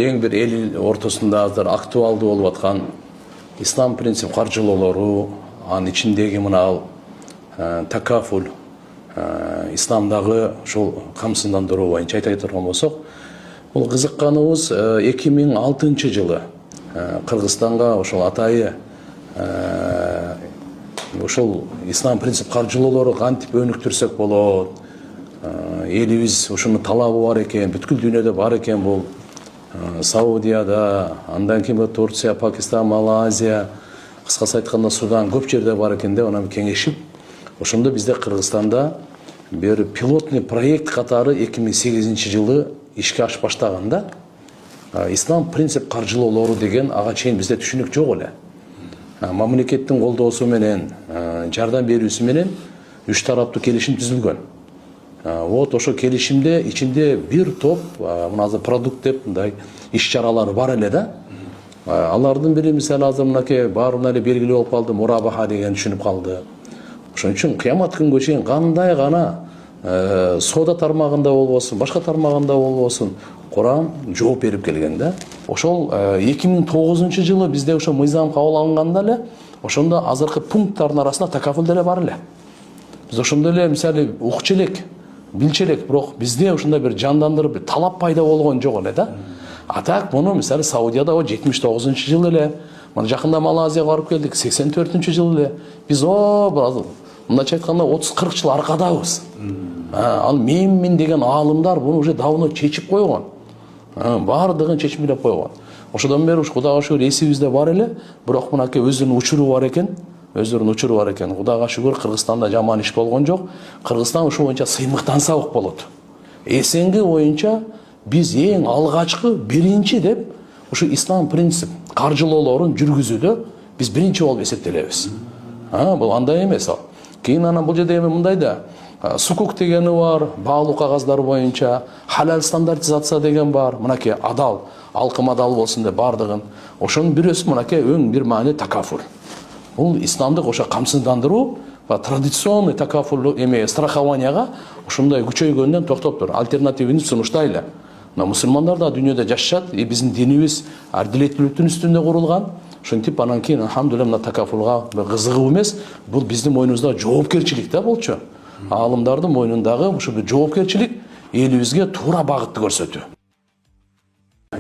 эң бир эл ортосунда азыр актуалдуу болуп аткан ислам принцип каржылоолору, анын ичиндеги мына такафул, исламдагы ушул камсыздандыруу боюнча айта турган болсок, бул кызыкканыбыз 2006 жылы Кыргызстанга ошол атайы ушул ислам принцип каржылоолору кантип өнүктүрсөк болот, элибиз ушуну талабы бар экен, бүткүл дүйнөдө бар экен бул. Саудияда, андан кийин Турция, Пакистан, Малайзия, кыскасы айтканда Судан көп жерде бар экен деп анан кеңешип, ошондо бизде Кыргызстанда бир пилотный проект катары 2008 жылы ишке ашып баштаганда ислам принцип каржылоолору деген ага чейин бизде түшүнүк жок эле. Мамлекеттин колдоосу менен, жардам берүүсү менен 3 тараптуу келишим түзүлгөн. Вот ошо келишимде ичинде бир топ мына азыр продукт деп мындай иш-чаралар бар эле да. Алардын бири мисалы азыр мынакей баарына эле белгилүү болуп калды, мурабаха деген түшүнүп калды. Ошон үчүн кыямат күнгө чейин кандай гана соода тармагында болбосун, башка тармагында болбосун, Куран жооп берип келген да. Ошол 2009 жылы бизде ошо мыйзам кабыл алынганда эле ошондо азыркы пункттардын арасында такафул деле бар эле. Биз ошондо эле мисалы укчу элек, билчү элек, бирок бизде ошондой бир жандандырып талап пайда болгон жок эле да. А так муну мисалы Саудияда 79 жылы эле, мына жакында Малайзияга барып келдик 84 жылы эле. Биз мындайча айтканда 30-40 жыл аркадабыз. Ал менмин деген аалымдар буну уже давно чечип койгон. Бардыгын чечимдеп койгон. Ошодон бери Кудайга шүгүр эсибизде бар эле, бирок мынакей өзүнүн учуру бар экен. Кудайга шүгүр Кыргызстанда жаман иш болгон жок. Кыргызстан ушул боюнча сыймыктанса ок болот. Эсенги боюнча биз эң алгачкы биринчи деп ушу ислам принцип каржылоолорун жүргүзүүдө биз биринчи болуп эсептелебиз. Бул андай эмес ал. Кийин анан бул жерде эми мындай да, сукук дегени бар, баалуу кагаздар боюнча, халал стандартизация деген бар. Мынакей адал, алкым адал болсун деп бардыгын. Ошонун бирөөсү мынакей өң бир маани такафул. Бул исламдык ошо камсыздандыруу, традиционный такафул страхованияга ушундай күчөйгөндөн токтоп тур. Альтернативин сунуштайлы. Мусулмандар да дүйнөдө жашашат, биздин динибиз адилеттүүлүктүн үстүндө курулган. Ошентип анан кийин алхамдулилlah мына такафулга кызыгуу эмес, бул биздин мойнубузда жоопкерчилик да болчу. Аалымдардын мойнундагы ушу бир жоопкерчилик элибизге туура багытты көрсөтүү.